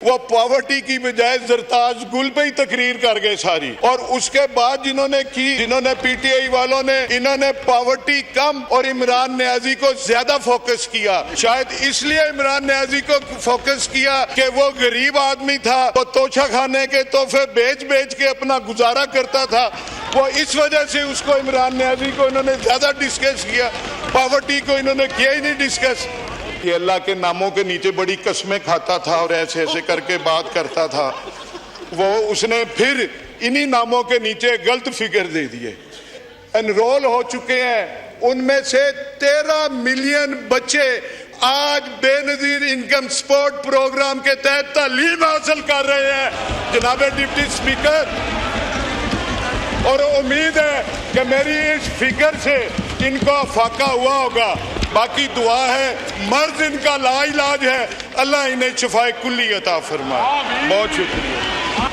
वो पॉवर्टी की बजाय जरताज गुल पे ही तकरीर कर गए सारी। और उसके बाद जिन्होंने पीटीआई वालों ने इन्होंने पॉवर्टी कम और इमरान नियाजी को ज्यादा फोकस किया। शायद इसलिए इमरान नियाजी को फोकस किया कि वो गरीब आदमी था, वो तोशा खाने के तोहफे बेच के अपना गुजारा करता था। वो इस वजह से उसको इमरान नियाजी को इन्होंने ज्यादा डिस्कस किया, पॉवर्टी को इन्होंने किया ही नहीं डिस्कस। ये अल्लाह के नामों के नीचे बड़ी कस्में खाता था और ऐसे ऐसे करके बात करता था। वो उसने फिर इन्हीं नामों के नीचे गलत फिगर दे दिए। एनरोल हो चुके हैं, उनमें से 13 मिलियन बच्चे आज बेनजीर इनकम सपोर्ट प्रोग्राम के तहत तालीम हासिल कर रहे हैं जनाब डिप्टी स्पीकर। और उम्मीद है कि मेरी इस फिगर से इनको फाका हुआ होगा। बाकी दुआ है, मर्ज इनका लाइलाज है, अल्लाह इन्हें शिफाए कुल्ली अता फरमाए। बहुत शुक्रिया।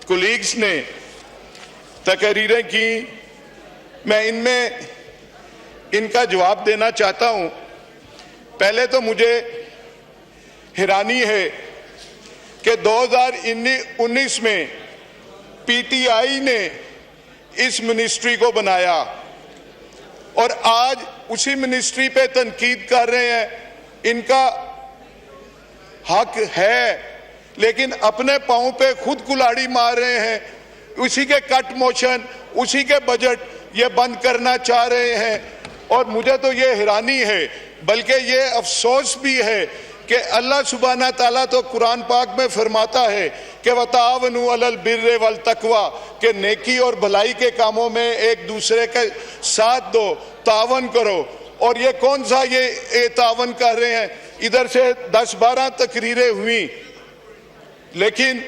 कोलीग्स ने तकरीरें की, मैं इनमें इनका जवाब देना चाहता हूं। पहले तो मुझे हैरानी है कि 2019 में पीटीआई ने इस मिनिस्ट्री को बनाया और आज उसी मिनिस्ट्री पे तनकीद कर रहे हैं। इनका हक है, लेकिन अपने पांव पे खुद कुल्हाड़ी मार रहे हैं। उसी के कट मोशन, उसी के बजट ये बंद करना चाह रहे हैं। और मुझे तो ये हैरानी है, बल्कि ये अफसोस भी है कि अल्लाह सुब्हाना ताला तो कुरान पाक में फरमाता है कि वतावनु अलल बिर्रे वल तकवा, के नेकी और भलाई के कामों में एक दूसरे के साथ दो, तावन करो। और ये कौन सा ये तावन कर रहे हैं? इधर से 10-12 तकरीरें हुई, लेकिन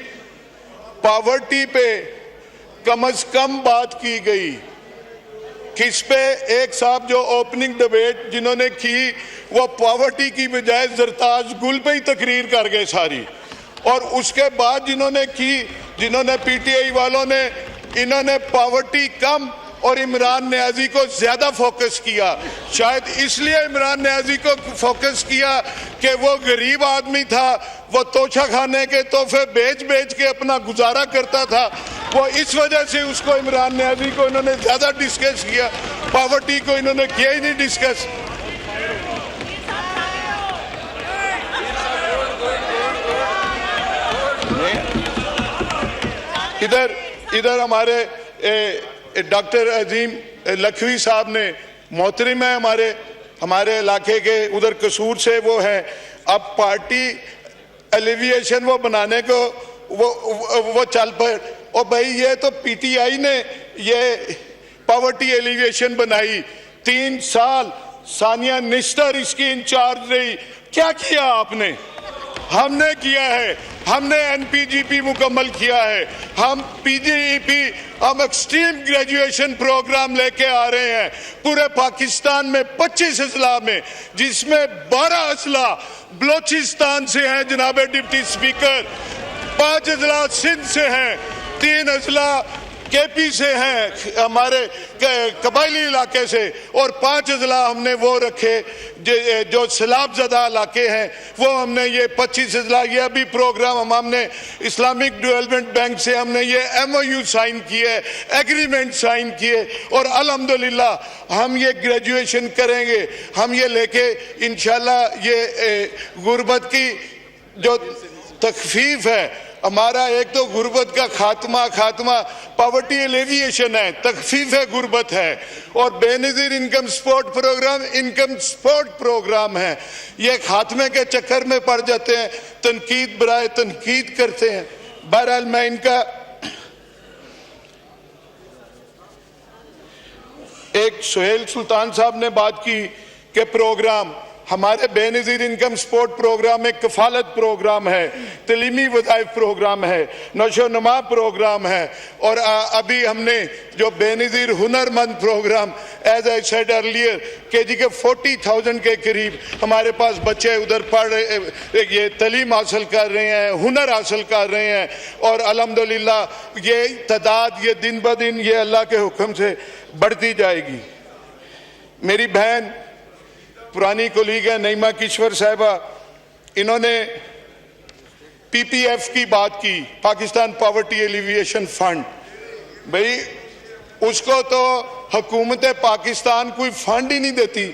पॉवर्टी पे कम से कम बात की गई। किस पे? एक साहब जो ओपनिंग डिबेट जिन्होंने की, वो पॉवर्टी की बजाय जरताज गुल पे ही तकरीर कर गए सारी। और उसके बाद जिन्होंने पीटीआई वालों ने इन्होंने पॉवर्टी कम और इमरान नियाजी को ज्यादा फोकस किया। शायद इसलिए इमरान नियाजी को फोकस किया कि वो गरीब आदमी था, वो तोशा खाने के तोहफे बेच के अपना गुजारा करता था। वो इस वजह से उसको इमरान नियाजी को इन्होंने ज्यादा डिस्कस किया, पॉवर्टी को इन्होंने किया ही नहीं डिस्कस। इधर हमारे डॉक्टर अजीम लखवी साहब ने, मोहतरम है हमारे इलाके के, उधर कसूर से वो है। अब पार्टी एलिविएशन वो बनाने को वो चल पड़े। और भाई ये तो पीटीआई ने ये पॉवर्टी एलिविएशन बनाई। 3 साल सानिया निस्टर इसकी इंचार्ज रही। क्या किया आपने? हमने किया है, हमने एनपीजीपी मुकम्मल किया है, हम पीजीईपी, हम एक्सट्रीम ग्रेजुएशन प्रोग्राम लेके आ रहे हैं पूरे पाकिस्तान में 25 अजला में, जिसमें 12 अजला बलोचिस्तान से हैं जनाब डिप्टी स्पीकर, 5 अजला सिंध से हैं, 3 अजला केपी से हैं हमारे कबायली इलाके से, और 5 अजला हमने वो रखे जो सैलाब ज़दा इलाके हैं, वो हमने ये 25 अजला। ये अभी प्रोग्राम हमने इस्लामिक डेवलपमेंट बैंक से हमने ये MOU साइन किए, एग्रीमेंट साइन किए, और अल्हम्दुलिल्लाह हम ये ग्रेजुएशन करेंगे। हम ये लेके इंशाल्लाह ये गुर्बत की जो तखफीफ है हमारा, एक तो गुर्बत का खात्मा पॉवर्टी एलिविएशन है, तखफीफ है गुर्बत है, और बेनजीर इनकम सपोर्ट प्रोग्राम है। ये खात्मे के चक्कर में पड़ जाते हैं, तनकीद बराए तनकीद करते हैं। बहरहाल मैं इनका एक सुहेल सुल्तान साहब ने बात की कि प्रोग्राम हमारे बेनजीर इनकम सपोर्ट प्रोग्राम एक कफालत प्रोग्राम है, तलीमी वज़ाइफ प्रोग्राम है, नशोनुमा प्रोग्राम है, और अभी हमने जो Benazir Hunarmand program, as I said earlier, के जी के 40,000 के करीब हमारे पास बच्चे उधर पढ़ रहे, ये तलीम हासिल कर रहे हैं, हुनर हासिल कर रहे हैं। और अल्हम्दुलिल्लाह ये तादाद ये दिन ब दिन ये अल्लाह के हुक्म से बढ़ती जाएगी। मेरी बहन पुरानी कोलीग है नईमा किश्वर साहिबा, इन्होंने पीपीएफ की बात की, पाकिस्तान पॉवर्टी एलिविएशन फंड, भाई उसको तो हुकूमत पाकिस्तान कोई फंड ही नहीं देती,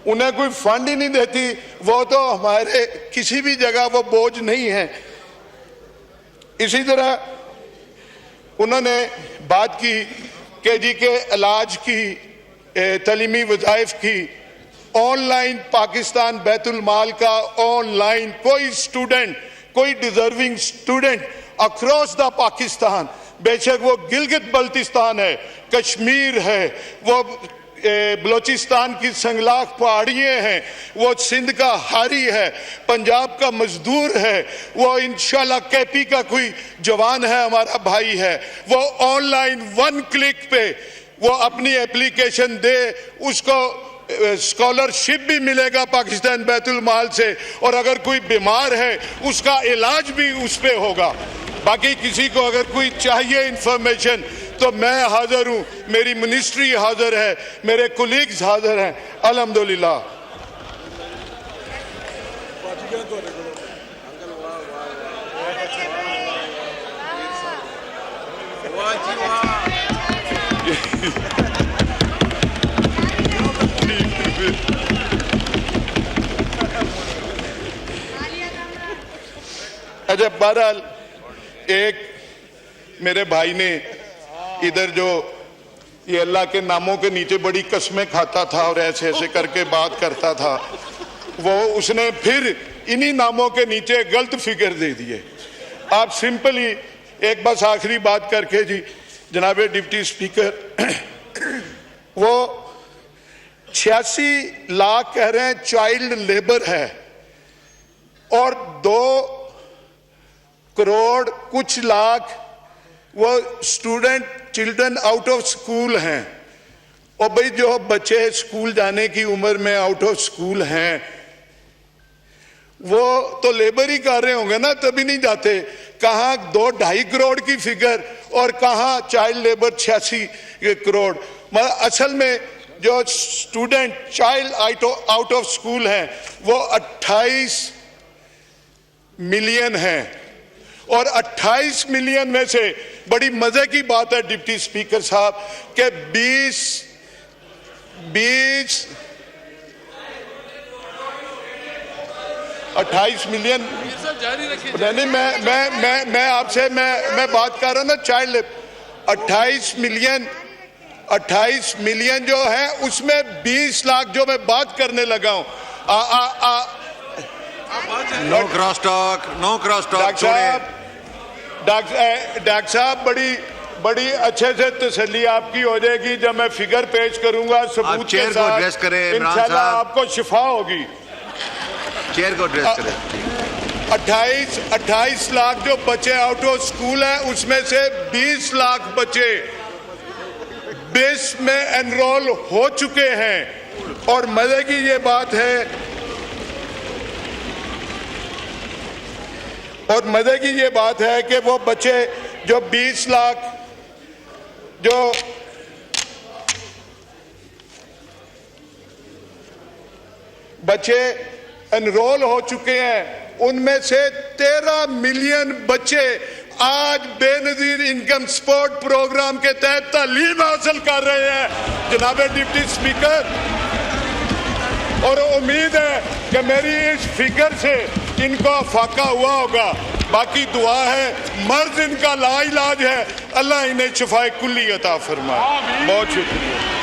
उन्हें कोई फंड ही नहीं देती, वो तो हमारे किसी भी जगह वो बोझ नहीं है। इसी तरह उन्होंने बात की कि जी के इलाज की, तलीमी वज़ाइफ की, ऑनलाइन पाकिस्तान बैतुल माल का ऑनलाइन कोई स्टूडेंट, कोई deserving student across the Pakistan, बेशक वो गिलगित बल्तिस्तान है, कश्मीर है, वो बलोचिस्तान की संगलाख पहाड़ियाँ हैं, वो सिंध का हारी है, पंजाब का मजदूर है, वो इंशाल्लाह केपी का कोई जवान है, हमारा भाई है, वो ऑनलाइन 1 क्लिक पे वो अपनी एप्लीकेशन दे, उसको स्कॉलरशिप भी मिलेगा पाकिस्तान बैतुल माल से, और अगर कोई बीमार है उसका इलाज भी उस पे होगा। बाकी किसी को अगर कोई चाहिए इंफॉर्मेशन तो मैं हाजिर हूँ, मेरी मिनिस्ट्री हाजिर है, मेरे कोलीग्स हाजिर हैं, अल्हम्दुलिल्लाह। अच्छा, बहरहाल एक मेरे भाई ने इधर जो ये अल्लाह के नामों के नीचे बड़ी कस्में खाता था और ऐसे ऐसे करके बात करता था, वो उसने फिर इन्हीं नामों के नीचे गलत फिगर दे दिए। आप सिंपली एक बस आखिरी बात करके जी, जनाबे डिप्टी स्पीकर, वो 86 लाख कह रहे हैं चाइल्ड लेबर है और 2 करोड़ कुछ लाख वो student children out of school हैं। और भाई जो बच्चे स्कूल जाने की उम्र में आउट ऑफ स्कूल हैं वो तो लेबर ही कर रहे होंगे ना, तभी नहीं जाते। कहाँ 2-2.5 करोड़ की फिगर और कहाँ चाइल्ड लेबर 86 करोड़। मतलब असल में जो student child out of school हैं वो 28 मिलियन हैं, और 28 मिलियन में से बड़ी मजे की बात है डिप्टी स्पीकर साहब के 28 मिलियन नहीं, मैं आपसे मैं बात कर रहा हूं ना चाइल्ड 28 मिलियन जो है उसमें 20 लाख जो मैं बात करने लगा हूं। No cross talk. डॉक्टर साहब बड़ी अच्छे से तसल्ली आपकी हो जाएगी जब मैं फिगर पेश करूंगा सबूत के साथ, इंशाल्लाह आपको शिफा होगी। चेयर को एड्रेस करें। 28 लाख जो बच्चे आउट ऑफ स्कूल हैं उसमें से 20 लाख बच्चे बेस में एनरोल हो चुके हैं। और मजे की ये बात है, और मजे की ये बात है कि वो बच्चे जो 20 लाख जो बच्चे एनरोल हो चुके हैं उनमें से 13 मिलियन बच्चे आज बेनजीर इनकम सपोर्ट प्रोग्राम के तहत तालीम हासिल कर रहे हैं जनाबे डिप्टी स्पीकर। और उम्मीद है कि मेरी इस फिगर से इनको फाका हुआ होगा। बाकी दुआ है, मर्ज इनका लाइलाज है, अल्लाह इन्हें शिफाए कुल्ली अता फरमाए। बहुत शुक्रिया।